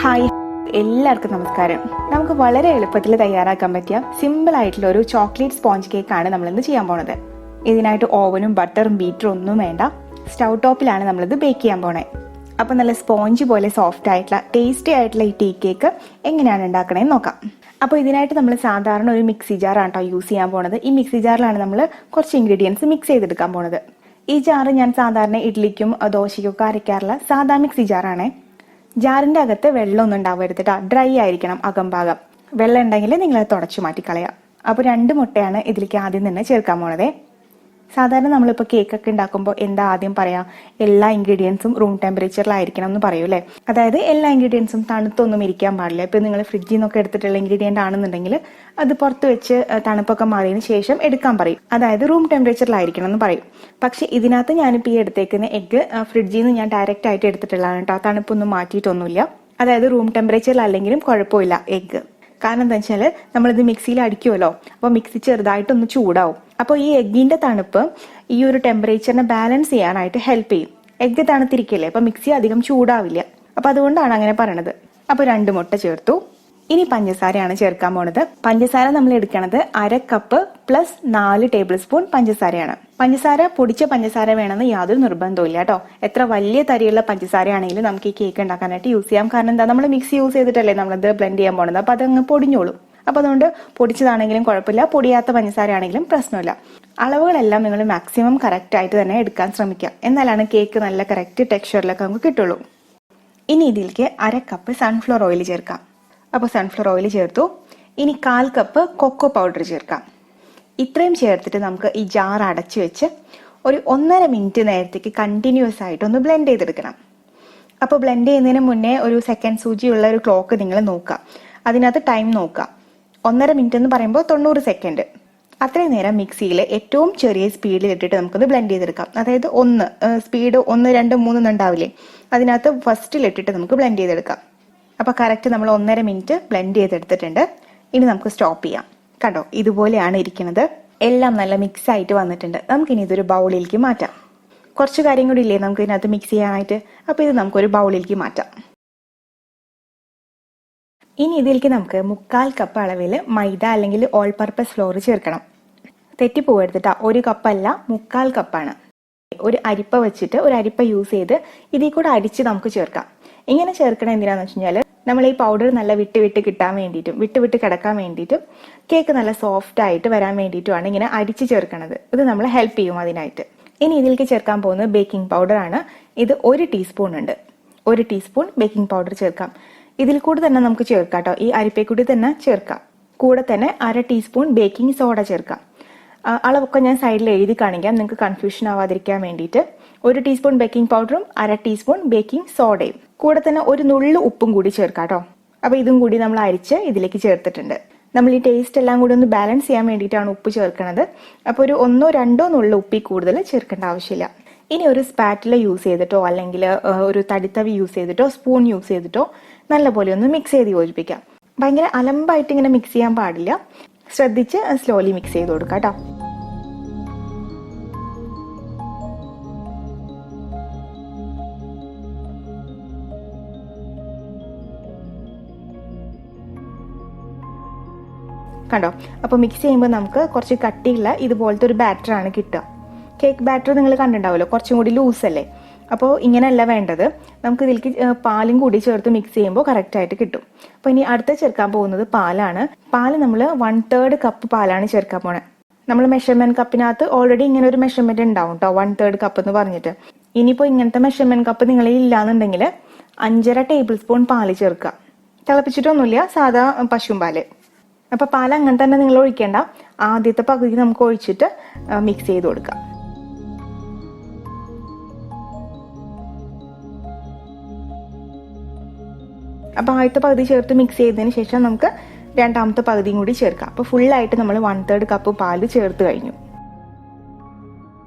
Hi, എല്ലാവർക്കും നമസ്കാരം. നമുക്ക് വളരെ എളുപ്പത്തിൽ തയ്യാറാക്കാൻ പറ്റിയ സിമ്പിൾ ആയിട്ടുള്ള ഒരു ചോക്ലേറ്റ് സ്പോഞ്ച് കേക്കാണ് നമ്മളിന്ന് ചെയ്യാൻ പോണത്. ഇതിനായിട്ട് ഓവനും ബട്ടറും ബീറ്ററും ഒന്നും വേണ്ട. സ്റ്റൗ ടോപ്പിലാണ് നമ്മളിത് ബേക്ക് ചെയ്യാൻ പോണേ. അപ്പം നല്ല സ്പോഞ്ച് പോലെ സോഫ്റ്റ് ആയിട്ടുള്ള ടേസ്റ്റി ആയിട്ടുള്ള ഈ ടീ കേക്ക് എങ്ങനെയാണ് ഉണ്ടാക്കണേന്ന് നോക്കാം. അപ്പോൾ ഇതിനായിട്ട് നമ്മൾ സാധാരണ ഒരു മിക്സി ജാറാണ് കേട്ടോ യൂസ് ചെയ്യാൻ പോണത്. ഈ മിക്സി ജാറിലാണ് നമ്മൾ കുറച്ച് ഇൻഗ്രീഡിയൻസ് മിക്സ് ചെയ്തെടുക്കാൻ പോണത്. ഈ ജാറ് ഞാൻ സാധാരണ ഇഡ്ലിക്കും ദോശയ്ക്കൊക്കെ അരയ്ക്കാറുള്ള സാധാ മിക്സി ജാറാണേ. ജാറിന്റെ അകത്ത് വെള്ളമൊന്നും ഉണ്ടാവരുത് കേട്ടോ, ഡ്രൈ ആയിരിക്കണം അകംഭാഗം. വെള്ളം ഉണ്ടെങ്കിൽ നിങ്ങളത് തുടച്ചു മാറ്റിക്കളയാം. അപ്പോൾ 2 മുട്ടയാണ് ഇതിലേക്ക് ആദ്യം തന്നെ ചേർക്കാൻ പോണതേ. സാധാരണ നമ്മളിപ്പോൾ കേക്കൊക്കെ ഉണ്ടാക്കുമ്പോൾ എന്താ ആദ്യം പറയാം, എല്ലാ ഇൻഗ്രീഡിയൻസും റൂം ടെമ്പറേച്ചറിലായിരിക്കണം എന്ന് പറയൂ അല്ലേ. അതായത് എല്ലാ ഇൻഗ്രീഡിയൻസും തണുത്തൊന്നും ഇരിക്കാൻ പാടില്ല. ഇപ്പം നിങ്ങൾ ഫ്രിഡ്ജിൽ നിന്നൊക്കെ എടുത്തിട്ടുള്ള ഇൻഗ്രീഡിയൻ്റ് ആണെന്നുണ്ടെങ്കിൽ അത് പുറത്ത് വെച്ച് തണുപ്പൊക്കെ മാറിയതിന് ശേഷം എടുക്കാൻ പറയും. അതായത് റൂം ടെമ്പറേച്ചറിലായിരിക്കണം എന്ന് പറയും. പക്ഷെ ഇതിനകത്ത് ഞാനിപ്പോൾ ഈ എടുത്തേക്കുന്ന എഗ്ഗ് ഫ്രിഡ്ജിൽ നിന്ന് ഞാൻ ഡയറക്റ്റ് ആയിട്ട് എടുത്തിട്ടുള്ളതാണ് കേട്ടോ. തണുപ്പൊന്നും മാറ്റിയിട്ടൊന്നുമില്ല. അതായത് റൂം ടെമ്പറേച്ചറിലല്ലെങ്കിലും കുഴപ്പമില്ല എഗ്ഗ്. കാരണം എന്താ വെച്ചാൽ നമ്മളിത് മിക്സിയിൽ അടിക്കുമല്ലോ, അപ്പോൾ മിക്സി ചെറുതായിട്ടൊന്ന് ചൂടാവും. അപ്പോൾ ഈ എഗ്ഗിന്റെ തണുപ്പ് ഈ ഒരു ടെമ്പറേച്ചറിനെ ബാലൻസ് ചെയ്യാനായിട്ട് ഹെൽപ്പ് ചെയ്യും. എഗ്ഗ് തണുത്തിരിക്കല്ലേ, അപ്പോൾ മിക്സി അധികം ചൂടാവില്ല. അപ്പോൾ അതുകൊണ്ടാണ് അങ്ങനെ പറയണത്. അപ്പോൾ 2 മുട്ട ചേർത്തു. ഇനി പഞ്ചസാരയാണ് ചേർക്കാൻ പോണത്. പഞ്ചസാര നമ്മൾ എടുക്കണത് 1/2 കപ്പ് പ്ലസ് 4 ടേബിൾ സ്പൂൺ പഞ്ചസാരയാണ്. പഞ്ചസാര പൊടിച്ച പഞ്ചസാര വേണമെന്ന് യാതൊരു നിർബന്ധവും ഇല്ല കേട്ടോ. എത്ര വലിയ തരിയുള്ള പഞ്ചസാര ആണെങ്കിലും നമുക്ക് ഈ കേക്ക് ഉണ്ടാക്കാനായിട്ട് യൂസ് ചെയ്യാം. കാരണം എന്താ, നമ്മൾ മിക്സി യൂസ് ചെയ്തിട്ടല്ലേ നമ്മളത് ബ്ലെൻഡ് ചെയ്യാൻ പോണത്. അപ്പോൾ അതങ്ങ് പൊടിഞ്ഞോളും. അപ്പോൾ അതുകൊണ്ട് പൊടിച്ചതാണെങ്കിലും കുഴപ്പമില്ല, പൊടിയാത്ത പഞ്ചസാര ആണെങ്കിലും പ്രശ്നമില്ല. അളവുകളെല്ലാം നിങ്ങൾ മാക്സിമം കറക്റ്റ് ആയിട്ട് തന്നെ എടുക്കാൻ ശ്രമിക്കുക. എന്നാലാണ് കേക്ക് നല്ല കറക്റ്റ് ടെക്സ്ചറിലൊക്കെ നമുക്ക് കിട്ടുള്ളൂ. ഇനി ഇതിലേക്ക് 1/2 കപ്പ് സൺഫ്ലവർ ഓയിൽ ചേർക്കാം. അപ്പോൾ സൺഫ്ലവർ ഓയിൽ ചേർത്തു. ഇനി 1/4 കപ്പ് കൊക്കോ പൗഡർ ചേർക്കാം. ഇത്രയും ചേർത്തിട്ട് നമുക്ക് ഈ ജാർ അടച്ചു വെച്ച് ഒരു 1.5 മിനിറ്റ് നേരത്തേക്ക് കണ്ടിന്യൂസ് ആയിട്ട് ഒന്ന് ബ്ലെൻഡ് ചെയ്തെടുക്കണം. അപ്പോൾ ബ്ലെൻഡ് ചെയ്യുന്നതിന് മുന്നേ ഒരു സെക്കൻഡ് സൂചിയുള്ള ഒരു ക്ലോക്ക് നിങ്ങൾ നോക്കുക. അതിനകത്ത് ടൈം നോക്കുക. 1.5 മിനിറ്റ് എന്ന് പറയുമ്പോൾ 90 സെക്കൻഡ്. അത്രയും നേരം മിക്സിയിൽ ഏറ്റവും ചെറിയ സ്പീഡിൽ ഇട്ടിട്ട് നമുക്കൊന്ന് ബ്ലെൻഡ് ചെയ്തെടുക്കാം. അതായത് സ്പീഡ് 1, 2, 3 ഉണ്ടാവില്ലേ, അതിനകത്ത് ഫസ്റ്റിലിട്ടിട്ട് നമുക്ക് ബ്ലെൻഡ് ചെയ്തെടുക്കാം. അപ്പോൾ കറക്റ്റ് നമ്മൾ 1.5 മിനിറ്റ് ബ്ലെൻഡ് ചെയ്തെടുത്തിട്ടുണ്ട്. ഇനി നമുക്ക് സ്റ്റോപ്പ് ചെയ്യാം. കണ്ടോ, ഇതുപോലെയാണ് ഇരിക്കുന്നത്. എല്ലാം നല്ല മിക്സ് ആയിട്ട് വന്നിട്ടുണ്ട്. നമുക്കിനി ഇതൊരു ബൗളിലേക്ക് മാറ്റാം. കുറച്ച് കാര്യം കൂടി ഇല്ലേ നമുക്ക് ഇതിനകത്ത് മിക്സ് ചെയ്യാനായിട്ട്. അപ്പോൾ ഇത് നമുക്കൊരു ബൗളിലേക്ക് മാറ്റാം. ഇനി ഇതിലേക്ക് നമുക്ക് 1/4 കപ്പ് അളവിൽ മൈദ അല്ലെങ്കിൽ ഓൾ പർപ്പസ് ഫ്ലോർ ചേർക്കണം. തെറ്റിപ്പോകരുതിട്ടാ, 1 കപ്പല്ല 1/4 കപ്പാണ്. ഒരു അരിപ്പ വെച്ചിട്ട് ഒരു അരിപ്പ യൂസ് ചെയ്ത് ഇതിൽ കൂടെ അരിച്ച് നമുക്ക് ചേർക്കാം. ഇങ്ങനെ ചേർക്കണം എന്തിനാന്ന് വെച്ച് കഴിഞ്ഞാൽ നമ്മൾ ഈ പൗഡർ നല്ല വിട്ട് കിട്ടാൻ വേണ്ടിയിട്ടും വിട്ട് കിടക്കാൻ വേണ്ടിയിട്ടും കേക്ക് നല്ല സോഫ്റ്റ് ആയിട്ട് വരാൻ വേണ്ടിയിട്ടുമാണ് ഇങ്ങനെ അരിച്ച് ചേർക്കണത്. ഇത് നമ്മളെ ഹെൽപ്പ് ചെയ്യും അതിനായിട്ട്. ഇനി ഇതിലേക്ക് ചേർക്കാൻ പോകുന്നത് ബേക്കിംഗ് പൗഡർ ആണ്. ഇത് 1 ടീസ്പൂൺ ഉണ്ട്. 1 ടീസ്പൂൺ ബേക്കിംഗ് പൗഡർ ചേർക്കാം. ഇതിൽ കൂടെ തന്നെ നമുക്ക് ചേർക്കാം കേട്ടോ, ഈ അരിപ്പയിൽ തന്നെ ചേർക്കാം. കൂടെ തന്നെ 1/2 ടീസ്പൂൺ ബേക്കിംഗ് സോഡ ചേർക്കാം. അളവൊക്കെ ഞാൻ സൈഡിൽ എഴുതി കാണിക്കാം, നിങ്ങൾക്ക് കൺഫ്യൂഷൻ ആവാതിരിക്കാൻ വേണ്ടിയിട്ട്. 1 ടീസ്പൂൺ ബേക്കിംഗ് പൗഡറും 1/2 ടീസ്പൂൺ ബേക്കിംഗ് സോഡയും കൂടെ തന്നെ ഒരു നുള്ളു ഉപ്പും കൂടി ചേർക്കാം കേട്ടോ. അപ്പോൾ ഇതും കൂടി നമ്മൾ അരിച്ച് ഇതിലേക്ക് ചേർത്തിട്ടുണ്ട്. നമ്മൾ ഈ ടേസ്റ്റ് എല്ലാം കൂടി ഒന്ന് ബാലൻസ് ചെയ്യാൻ വേണ്ടിയിട്ടാണ് ഉപ്പ് ചേർക്കുന്നത്. അപ്പോൾ ഒരു 1, 2 നുള്ള ഉപ്പിൽ കൂടുതൽ ചേർക്കേണ്ട ആവശ്യമില്ല. ഇനി ഒരു സ്പാറ്റില യൂസ് ചെയ്തിട്ടോ അല്ലെങ്കിൽ ഒരു തടിത്തവി യൂസ് ചെയ്തിട്ടോ സ്പൂൺ യൂസ് ചെയ്തിട്ടോ നല്ലപോലെ ഒന്ന് മിക്സ് ചെയ്ത് യോജിപ്പിക്കാം. ഭയങ്കര അലമ്പായിട്ട് ഇങ്ങനെ മിക്സ് ചെയ്യാൻ പാടില്ല. ശ്രദ്ധിച്ച് സ്ലോലി മിക്സ് ചെയ്ത് കൊടുക്കാം കേട്ടോ. കണ്ടോ, അപ്പോൾ മിക്സ് ചെയ്യുമ്പോൾ നമുക്ക് കുറച്ച് കട്ടിയുള്ള ഇതുപോലത്തെ ഒരു ബാറ്ററാണ് കിട്ടുക. കേക്ക് ബാറ്റർ നിങ്ങൾ കണ്ടിട്ടുണ്ടാവുമല്ലോ, കുറച്ചും കൂടി ലൂസല്ലേ. അപ്പോൾ ഇങ്ങനെയല്ല വേണ്ടത്. നമുക്ക് ഇതിലേക്ക് പാലും കൂടി ചേർത്ത് മിക്സ് ചെയ്യുമ്പോൾ കറക്റ്റായിട്ട് കിട്ടും. അപ്പോൾ ഇനി അടുത്ത ചേർക്കാൻ പോകുന്നത് പാലാണ്. പാല് നമ്മൾ 1/3 കപ്പ് പാലാണ് ചേർക്കാൻ പോണേ. നമ്മൾ മെഷർമെന്റ് കപ്പിനകത്ത് ഓൾറെഡി ഇങ്ങനെ ഒരു മെഷർമെന്റ് ഉണ്ടാവും കേട്ടോ, 1/3 കപ്പ് എന്ന് പറഞ്ഞിട്ട്. ഇനിയിപ്പോൾ ഇങ്ങനത്തെ മെഷർമെന്റ് കപ്പ് നിങ്ങളിൽ ഇല്ലാന്നുണ്ടെങ്കിൽ 5.5 ടേബിൾ സ്പൂൺ പാല് ചേർക്കുക. തിളപ്പിച്ചിട്ടൊന്നുമില്ല, സാധാ പശുവും പാല്. അപ്പോൾ പാൽ അങ്ങനെ തന്നെ നിങ്ങൾ ഒഴിക്കേണ്ട. ആദ്യത്തെ പകുതി നമുക്ക് ഒഴിച്ചിട്ട് മിക്സ് ചെയ്ത് കൊടുക്കാം. അപ്പോൾ ആദ്യത്തെ പകുതി ചേർത്ത് മിക്സ് ചെയ്തതിന് ശേഷം നമുക്ക് രണ്ടാമത്തെ പകുതിയും കൂടി ചേർക്കാം. അപ്പോൾ ഫുള്ളായിട്ട് നമ്മൾ 1/3 കപ്പ് പാല് ചേർത്ത് കഴിഞ്ഞു.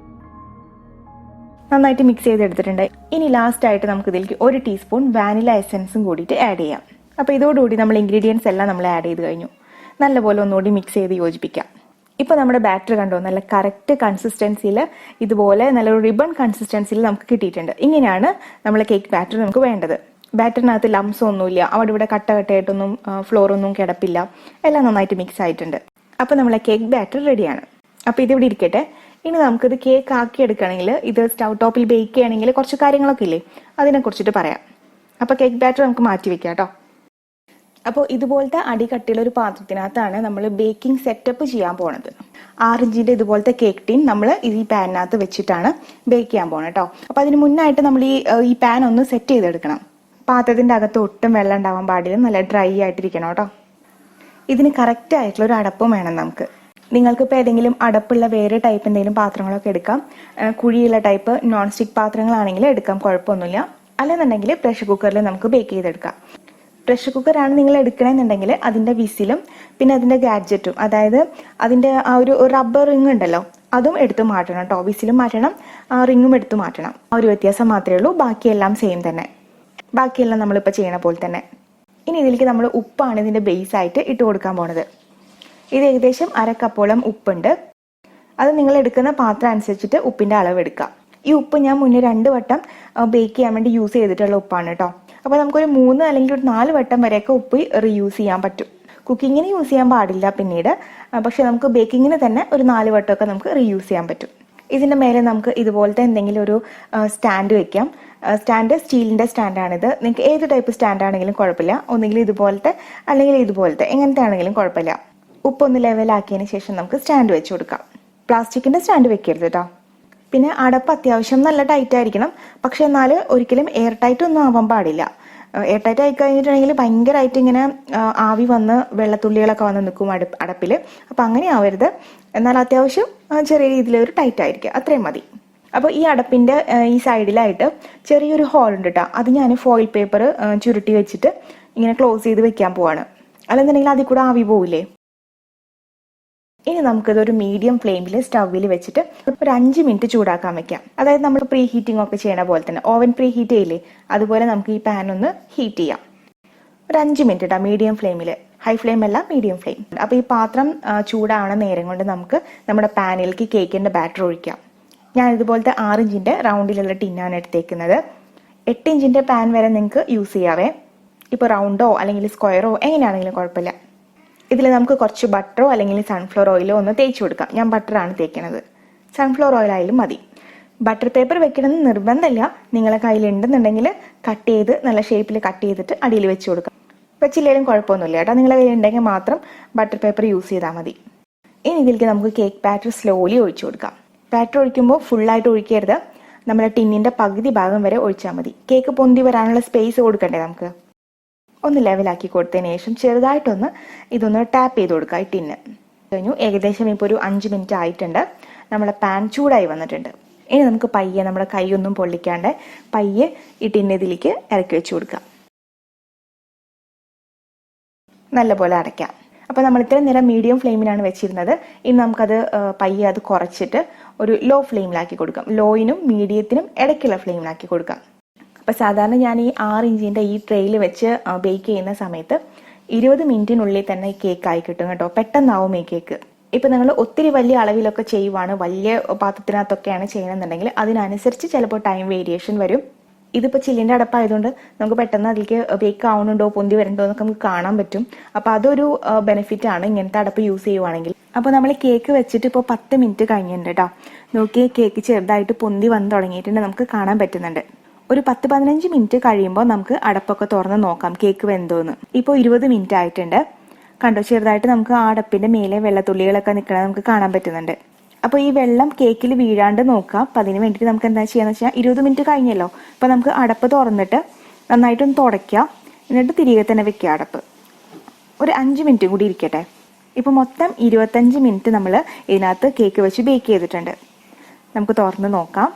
നന്നായിട്ട് മിക്സ് ചെയ്തെടുത്തിട്ടുണ്ട്. ഇനി ലാസ്റ്റ് ആയിട്ട് നമുക്ക് ഇതിലേക്ക് 1 ടീസ്പൂൺ വാനില എസൻസും കൂടിയിട്ട് ആഡ് ചെയ്യാം. അപ്പോൾ ഇതോടുകൂടി നമ്മൾ ഇൻഗ്രീഡിയൻസ് എല്ലാം നമ്മൾ ആഡ് ചെയ്ത് കഴിഞ്ഞു. നല്ലപോലെ ഒന്നുകൂടി മിക്സ് ചെയ്ത് യോജിപ്പിക്കാം. ഇപ്പോൾ നമ്മുടെ ബാറ്റർ കണ്ടോ, നല്ല കറക്റ്റ് കൺസിസ്റ്റൻസിയിൽ ഇതുപോലെ നല്ലൊരു റിബൺ കൺസിസ്റ്റൻസിയിൽ നമുക്ക് കിട്ടിയിട്ടുണ്ട്. ഇങ്ങനെയാണ് നമ്മൾ കേക്ക് ബാറ്റർ നമുക്ക് വേണ്ടത്. ബാറ്ററിനകത്ത് ലംസ് ഒന്നുമില്ല, അവിടെ ഇവിടെ കട്ട കട്ടയായിട്ടൊന്നും ഫ്ലോറൊന്നും കിടപ്പില്ല, എല്ലാം നന്നായിട്ട് മിക്സ് ആയിട്ടുണ്ട്. അപ്പോൾ നമ്മളെ കേക്ക് ബാറ്റർ റെഡിയാണ്. അപ്പോൾ ഇതിവിടെ ഇരിക്കട്ടെ. ഇനി നമുക്കിത് കേക്ക് ആക്കി എടുക്കുകയാണെങ്കിൽ, ഇത് സ്റ്റൗ ടോപ്പിൽ ബേക്ക് ചെയ്യണമെങ്കിൽ കുറച്ച് കാര്യങ്ങളൊക്കെ ഇല്ലേ, അതിനെക്കുറിച്ചിട്ട് പറയാം. അപ്പോൾ കേക്ക് ബാറ്റർ നമുക്ക് മാറ്റി വെക്കാം കേട്ടോ. അപ്പോൾ ഇതുപോലത്തെ അടി കട്ടിയുള്ള ഒരു പാത്രത്തിനകത്താണ് നമ്മൾ ബേക്കിംഗ് സെറ്റപ്പ് ചെയ്യാൻ പോണത്. 6 ഇഞ്ചിന്റെ ഇതുപോലത്തെ കേക്ക് ടീൻ നമ്മൾ ഈ പാനിനകത്ത് വെച്ചിട്ടാണ് ബേക്ക് ചെയ്യാൻ പോണത് കേട്ടോ. അപ്പോൾ അതിന് മുന്നായിട്ട് നമ്മൾ ഈ പാൻ ഒന്ന് സെറ്റ് ചെയ്തെടുക്കണം. പാത്രത്തിന്റെ അകത്ത് ഒട്ടും വെള്ളം ഉണ്ടാവാൻ പാടില്ല, നല്ല ഡ്രൈ ആയിട്ടിരിക്കണം കേട്ടോ. ഇതിന് കറക്റ്റ് ആയിട്ടുള്ള ഒരു അടപ്പും വേണം നമുക്ക്. നിങ്ങൾക്ക് ഇപ്പോൾ ഏതെങ്കിലും അടപ്പുള്ള വേറെ ടൈപ്പ് എന്തെങ്കിലും പാത്രങ്ങളൊക്കെ എടുക്കാം. കുഴിയുള്ള ടൈപ്പ് നോൺ സ്റ്റിക്ക് പാത്രങ്ങളാണെങ്കിൽ എടുക്കാം, കുഴപ്പമൊന്നുമില്ല. അല്ലെന്നുണ്ടെങ്കിൽ പ്രഷർ കുക്കറിൽ നമുക്ക് ബേക്ക് ചെയ്തെടുക്കാം. പ്രഷർ കുക്കറാണ് നിങ്ങൾ എടുക്കണമെന്നുണ്ടെങ്കിൽ അതിന്റെ വിസിലും പിന്നെ അതിന്റെ ഗാഡ്ജറ്റും, അതായത് അതിന്റെ ആ ഒരു റബ്ബർ റിങ് ഉണ്ടല്ലോ, അതും എടുത്തു മാറ്റണം കേട്ടോ. വിസിലും മാറ്റണം, റിങ്ങും എടുത്തു മാറ്റണം. ആ ഒരു വ്യത്യാസം മാത്രമേ ഉള്ളൂ, ബാക്കിയെല്ലാം സെയിം തന്നെ. ബാക്കിയെല്ലാം നമ്മളിപ്പോൾ ചെയ്യണ പോലെ തന്നെ. ഇനി ഇതിലേക്ക് നമ്മൾ ഉപ്പാണ് ഇതിന്റെ ബേസ് ആയിട്ട് ഇട്ട് കൊടുക്കാൻ പോണത്. ഇത് ഏകദേശം 1/2 കപ്പോളം ഉപ്പുണ്ട്. അത് നിങ്ങൾ എടുക്കുന്ന പാത്രം അനുസരിച്ചിട്ട് ഉപ്പിന്റെ അളവ് എടുക്കാം. ഈ ഉപ്പ് ഞാൻ മുന്നേ 2 വട്ടം ബേക്ക് ചെയ്യാൻ വേണ്ടി യൂസ് ചെയ്തിട്ടുള്ള ഉപ്പാണ് കേട്ടോ. അപ്പോൾ നമുക്കൊരു 3 അല്ലെങ്കിൽ ഒരു 4 വട്ടം വരെയൊക്കെ ഉപ്പ് റീയൂസ് ചെയ്യാൻ പറ്റും. കുക്കിങ്ങിന് യൂസ് ചെയ്യാൻ പാടില്ല പിന്നീട്, പക്ഷെ നമുക്ക് ബേക്കിങ്ങിന് തന്നെ ഒരു 4 വട്ടമൊക്കെ നമുക്ക് റീയൂസ് ചെയ്യാൻ പറ്റും. ഇതിന്റെ മേലെ നമുക്ക് ഇതുപോലത്തെ എന്തെങ്കിലും ഒരു സ്റ്റാൻഡ് വെക്കാം. സ്റ്റാൻഡ് സ്റ്റീലിന്റെ സ്റ്റാൻഡാണിത്. നിങ്ങൾക്ക് ഏത് ടൈപ്പ് സ്റ്റാൻഡ് ആണെങ്കിലും കുഴപ്പമില്ല. ഒന്നുകിൽ ഇതുപോലത്തെ അല്ലെങ്കിൽ ഇതുപോലത്തെ, എങ്ങനത്തെ ആണെങ്കിലും കുഴപ്പമില്ല. ഉപ്പൊന്ന് ലെവലാക്കിയതിന് ശേഷം നമുക്ക് സ്റ്റാൻഡ് വെച്ച് കൊടുക്കാം. പ്ലാസ്റ്റിക്കിന്റെ സ്റ്റാൻഡ് വെക്കരുത് കേട്ടോ. പിന്നെ അടപ്പ് അത്യാവശ്യം നല്ല ടൈറ്റ് ആയിരിക്കണം, പക്ഷെ എന്നാൽ ഒരിക്കലും എയർ ടൈറ്റ് ഒന്നും ആവാൻ പാടില്ല. എയർ ടൈറ്റ് ആയി കഴിഞ്ഞിട്ടുണ്ടെങ്കിൽ ഭയങ്കരമായിട്ട് ഇങ്ങനെ ആവി വന്ന് വെള്ളത്തുള്ളികളൊക്കെ വന്ന് നിൽക്കും അടപ്പിൽ. അപ്പം അങ്ങനെ ആവരുത്. എന്നാൽ അത്യാവശ്യം ചെറിയ രീതിയിൽ ഒരു ടൈറ്റ് ആയിരിക്കും, അത്രയും മതി. അപ്പോൾ ഈ അടപ്പിന്റെ ഈ സൈഡിലായിട്ട് ചെറിയൊരു ഹോൾ ഉണ്ട് കേട്ടോ. അത് ഞാൻ ഫോയിൽ പേപ്പർ ചുരുട്ടി വെച്ചിട്ട് ഇങ്ങനെ ക്ലോസ് ചെയ്ത് വെക്കാൻ പോവാണ്. അല്ലെന്നുണ്ടെങ്കിൽ അതിൽ കൂടെ ആവി പോവില്ലേ. ഇനി നമുക്കിതൊരു മീഡിയം ഫ്ലെയിമിൽ സ്റ്റൗവിൽ വെച്ചിട്ട് ഒരു 5 മിനിറ്റ് ചൂടാക്കാൻ വെക്കാം. അതായത് നമ്മൾ പ്രീ ഹീറ്റിംഗ് ഒക്കെ ചെയ്യണ പോലെ തന്നെ, ഓവൻ പ്രീ ഹീറ്റ് ചെയ്യില്ലേ, അതുപോലെ നമുക്ക് ഈ പാൻ ഒന്ന് ഹീറ്റ് ചെയ്യാം. ഒരു 5 മിനിറ്റ് കേട്ടോ, മീഡിയം ഫ്ലെയിമിൽ. ഹൈ ഫ്ലെയിം അല്ല, മീഡിയം ഫ്ലെയിം. അപ്പോൾ ഈ പാത്രം ചൂടാവണ നേരം കൊണ്ട് നമുക്ക് നമ്മുടെ പാനിലേക്ക് കേക്കിന്റെ ബാറ്റർ ഒഴിക്കാം. ഞാൻ ഇതുപോലത്തെ 6 ഇഞ്ചിന്റെ റൗണ്ടിലുള്ള ടിന്നാണ് എടുത്തേക്കുന്നത്. 8 ഇഞ്ചിന്റെ പാൻ വരെ നിങ്ങൾക്ക് യൂസ് ചെയ്യാവേ. ഇപ്പോൾ റൗണ്ടോ അല്ലെങ്കിൽ സ്ക്വയറോ എങ്ങനെയാണെങ്കിലും കുഴപ്പമില്ല. ഇതിൽ നമുക്ക് കുറച്ച് ബട്ടറോ അല്ലെങ്കിൽ സൺഫ്ലവർ ഓയിലോ ഒന്ന് തേച്ച് കൊടുക്കാം. ഞാൻ ബട്ടറാണ് തേക്കുന്നത്, സൺഫ്ലവർ ഓയിൽ ആയാലും മതി. ബട്ടർ പേപ്പർ വെക്കണമെന്ന് നിർബന്ധമില്ല. നിങ്ങളെ കയ്യിലുണ്ടെന്നുണ്ടെങ്കിൽ കട്ട് ചെയ്ത് നല്ല ഷേപ്പിൽ കട്ട് ചെയ്തിട്ട് അടിയിൽ വെച്ച് കൊടുക്കാം. വെച്ചില്ലെങ്കിലും കുഴപ്പമൊന്നുമില്ല കേട്ടോ. നിങ്ങളെ കയ്യിലുണ്ടെങ്കിൽ മാത്രം ബട്ടർ പേപ്പർ യൂസ് ചെയ്താൽ മതി. ഇനി ഇതിലേക്ക് നമുക്ക് കേക്ക് ബാറ്റർ സ്ലോലി ഒഴിച്ചു കൊടുക്കാം. ബാറ്റർ ഒഴിക്കുമ്പോൾ ഫുള്ളായിട്ട് ഒഴിക്കരുത്, നമ്മുടെ ടിന്നിന്റെ പകുതി ഭാഗം വരെ ഒഴിച്ചാൽ മതി. കേക്ക് പൊന്തി വരാനുള്ള സ്പേസ് കൊടുക്കണ്ടേ നമുക്ക്. ഒന്ന് ലെവലാക്കി കൊടുത്തതിന് ശേഷം ചെറുതായിട്ടൊന്ന് ഇതൊന്ന് ടാപ്പ് ചെയ്ത് കൊടുക്കുക. ഈ ടിന്ന് കഴിഞ്ഞു. ഏകദേശം ഇപ്പോൾ ഒരു 5 മിനിറ്റ് ആയിട്ടുണ്ട്. നമ്മളെ പാൻ ചൂടായി വന്നിട്ടുണ്ട്. ഇനി നമുക്ക് പയ്യെ നമ്മുടെ കൈയൊന്നും പൊള്ളിക്കാണ്ട് പയ്യെ ഈ ടിന്ന് ഇതിലേക്ക് ഇറക്കി വെച്ച് കൊടുക്കാം. നല്ലപോലെ അടയ്ക്കാം. അപ്പോൾ നമ്മൾ ഇത്രയും നേരം മീഡിയം ഫ്ലെയിമിലാണ് വെച്ചിരുന്നത്. ഇനി നമുക്കത് പയ്യെ അത് കുറച്ചിട്ട് ഒരു ലോ ഫ്ലെയിമിലാക്കി കൊടുക്കാം. ലോയിനും മീഡിയത്തിനും ഇടയ്ക്കുള്ള ഫ്ലെയിമിലാക്കി കൊടുക്കാം. അപ്പോൾ സാധാരണ ഞാൻ ഈ 6 ഇഞ്ചിന്റെ ഈ ട്രെയിൽ വെച്ച് ബേക്ക് ചെയ്യുന്ന സമയത്ത് 20 മിനിറ്റിനുള്ളിൽ തന്നെ ഈ കേക്ക് ആയി കിട്ടും കേട്ടോ. പെട്ടെന്നാവും ഈ കേക്ക്. ഇപ്പം നിങ്ങൾ ഒത്തിരി വലിയ അളവിലൊക്കെ ചെയ്യുവാണ്, വലിയ പാത്രത്തിനകത്തൊക്കെയാണ് ചെയ്യണമെന്നുണ്ടെങ്കിൽ അതിനനുസരിച്ച് ചിലപ്പോൾ ടൈം വേരിയേഷൻ വരും. ഇതിപ്പോൾ ചില്ലിന്റെ അടപ്പായതുകൊണ്ട് നമുക്ക് പെട്ടെന്ന് അതിലേക്ക് ബേക്ക് ആവുന്നുണ്ടോ പൊന്തി വരുന്നുണ്ടോ എന്നൊക്കെ നമുക്ക് കാണാൻ പറ്റും. അപ്പോൾ അതൊരു ബെനിഫിറ്റ് ആണ് ഇങ്ങനത്തെ അടപ്പ് യൂസ് ചെയ്യുവാണെങ്കിൽ. അപ്പോൾ നമ്മൾ കേക്ക് വെച്ചിട്ട് ഇപ്പോൾ 10 മിനിറ്റ് കഴിഞ്ഞിട്ടുണ്ട് കേട്ടോ. നോക്കി കേക്ക് ചെറുതായിട്ട് പൊന്തി വന്ന് തുടങ്ങിയിട്ടുണ്ട്, നമുക്ക് കാണാൻ പറ്റുന്നുണ്ട്. ഒരു 10-15 മിനിറ്റ് കഴിയുമ്പോൾ നമുക്ക് അടപ്പൊക്കെ തുറന്ന് നോക്കാം കേക്ക് വെന്തോന്ന്. ഇപ്പോൾ 20 മിനിറ്റ് ആയിട്ടുണ്ട്. കണ്ടോ, ചെറുതായിട്ട് നമുക്ക് ആ അടപ്പിന്റെ മേലെ വെള്ളത്തുള്ളികളൊക്കെ നിൽക്കണത് നമുക്ക് കാണാൻ പറ്റുന്നുണ്ട്. അപ്പോൾ ഈ വെള്ളം കേക്കിൽ വീഴാണ്ട് നോക്കാം. അപ്പം അതിന് വേണ്ടിയിട്ട് നമുക്ക് എന്താ ചെയ്യാന്ന് വെച്ചാൽ 20 മിനിറ്റ് കഴിഞ്ഞല്ലോ. അപ്പോൾ നമുക്ക് അടപ്പ് തുറന്നിട്ട് നന്നായിട്ടൊന്ന് തുടയ്ക്കുക, എന്നിട്ട് തിരികെ തന്നെ വെക്കുക അടപ്പ്. ഒരു 5 മിനിറ്റ് കൂടി ഇരിക്കട്ടെ. ഇപ്പോൾ മൊത്തം 25 മിനിറ്റ് നമ്മൾ ഇതിനകത്ത് കേക്ക് വെച്ച് ബേക്ക് ചെയ്തിട്ടുണ്ട്. നമുക്ക് തുറന്ന് നോക്കാം.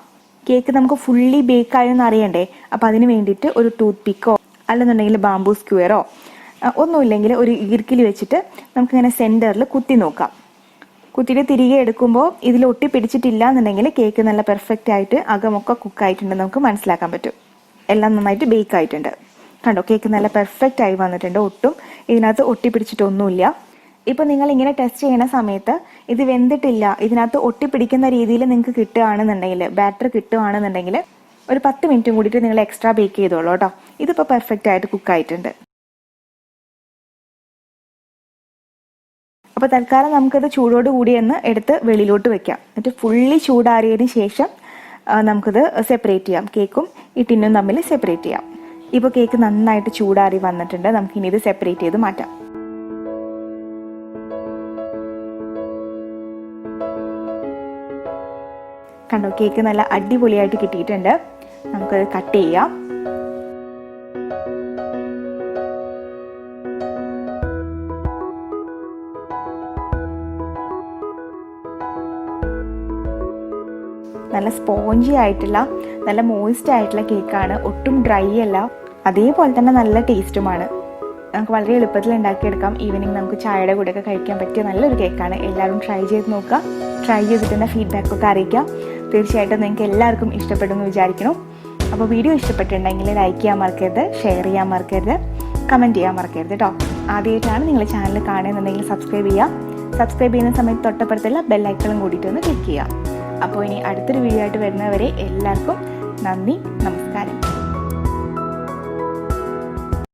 കേക്ക് നമുക്ക് ഫുള്ളി ബേക്ക് ആയെന്ന് അറിയണ്ടേ. അപ്പം അതിന് വേണ്ടിയിട്ട് ഒരു ടൂത്ത് പിക്കോ അല്ലെന്നുണ്ടെങ്കിൽ ബാംബൂ സ്ക്വയറോ ഒന്നുമില്ലെങ്കിൽ ഒരു ഈർക്കിലി വെച്ചിട്ട് നമുക്കിങ്ങനെ സെന്ററിൽ കുത്തി നോക്കാം. കുത്തിയിട്ട് തിരികെ എടുക്കുമ്പോൾ ഇതിൽ ഒട്ടി പിടിച്ചിട്ടില്ല എന്നുണ്ടെങ്കിൽ കേക്ക് നല്ല പെർഫെക്റ്റ് ആയിട്ട് അകമൊക്കെ കുക്കായിട്ടുണ്ടെന്ന് നമുക്ക് മനസ്സിലാക്കാൻ പറ്റും. എല്ലാം നന്നായിട്ട് ബേക്ക് ആയിട്ടുണ്ട്. കണ്ടോ, കേക്ക് നല്ല പെർഫെക്റ്റ് ആയി വന്നിട്ടുണ്ട്. ഒട്ടും ഇതിനകത്ത് ഒട്ടി പിടിച്ചിട്ടൊന്നുമില്ല. ഇപ്പൊ നിങ്ങൾ ഇങ്ങനെ ടെസ്റ്റ് ചെയ്യുന്ന സമയത്ത് ഇത് വെന്തിട്ടില്ല, ഇതിനകത്ത് ഒട്ടിപ്പിടിക്കുന്ന രീതിയിൽ നിങ്ങൾക്ക് കിട്ടുകയാണെന്നുണ്ടെങ്കിൽ, ബാറ്റർ കിട്ടുകയാണെന്നുണ്ടെങ്കിൽ ഒരു 10 മിനിറ്റും കൂടിയിട്ട് നിങ്ങൾ എക്സ്ട്രാ ബേക്ക് ചെയ്തോളൂ കേട്ടോ. ഇതിപ്പോൾ പെർഫെക്റ്റ് ആയിട്ട് കുക്കായിട്ടുണ്ട്. അപ്പോൾ തൽക്കാലം നമുക്കത് ചൂടോട് കൂടി ഒന്ന് എടുത്ത് വെളിയിലോട്ട് വെക്കാം. എന്നിട്ട് ഫുള്ളി ചൂടാറിയതിന് ശേഷം നമുക്കിത് സെപ്പറേറ്റ് ചെയ്യാം. കേക്കും ഈ ടിന്നും തമ്മിൽ സെപ്പറേറ്റ് ചെയ്യാം. ഇപ്പോൾ കേക്ക് നന്നായിട്ട് ചൂടാറി വന്നിട്ടുണ്ട്. നമുക്കിനി ഇത് സെപ്പറേറ്റ് ചെയ്ത് മാറ്റാം. കണ്ടോ, കേക്ക് നല്ല അടിപൊളിയായിട്ട് കിട്ടിയിട്ടുണ്ട്. നമുക്കത് കട്ട് ചെയ്യാം. നല്ല സ്പോഞ്ചി ആയിട്ടുള്ള നല്ല മോയിസ്റ്റ് ആയിട്ടുള്ള കേക്കാണ്. ഒട്ടും ഡ്രൈ അല്ല, അതേപോലെ തന്നെ നല്ല ടേസ്റ്റുമാണ്. നമുക്ക് വളരെ എളുപ്പത്തിൽ ഉണ്ടാക്കിയെടുക്കാം. ഈവനിങ് നമുക്ക് ചായയുടെ കൂടെയൊക്കെ കഴിക്കാൻ പറ്റിയ നല്ലൊരു കേക്കാണ്. എല്ലാവരും ട്രൈ ചെയ്ത് നോക്കുക. ട്രൈ ചെയ്തിട്ട് ഫീഡ്ബാക്കൊക്കെ അറിയിക്കുക. തീർച്ചയായിട്ടും നിങ്ങൾക്ക് എല്ലാവർക്കും ഇഷ്ടപ്പെടുമെന്ന് വിചാരിക്കണം. അപ്പോൾ വീഡിയോ ഇഷ്ടപ്പെട്ടിട്ടുണ്ടെങ്കിൽ ലൈക്ക് ചെയ്യാൻ മറക്കരുത്, ഷെയർ ചെയ്യാൻ മറക്കരുത്, കമൻറ്റ് ചെയ്യാൻ മറക്കരുത് കേട്ടോ. ആദ്യമായിട്ടാണ് നിങ്ങൾ ചാനൽ കാണുന്നുണ്ടെങ്കിൽ സബ്സ്ക്രൈബ് ചെയ്യുക. സബ്സ്ക്രൈബ് ചെയ്യുന്ന സമയത്ത് തൊട്ടപ്പുറത്തുള്ള ബെല്ലൈക്കണും കൂടിയിട്ട് ഒന്ന് ക്ലിക്ക് ചെയ്യുക. അപ്പോൾ ഇനി അടുത്തൊരു വീഡിയോ ആയിട്ട് വരുന്നവരെ എല്ലാവർക്കും നന്ദി, നമസ്കാരം.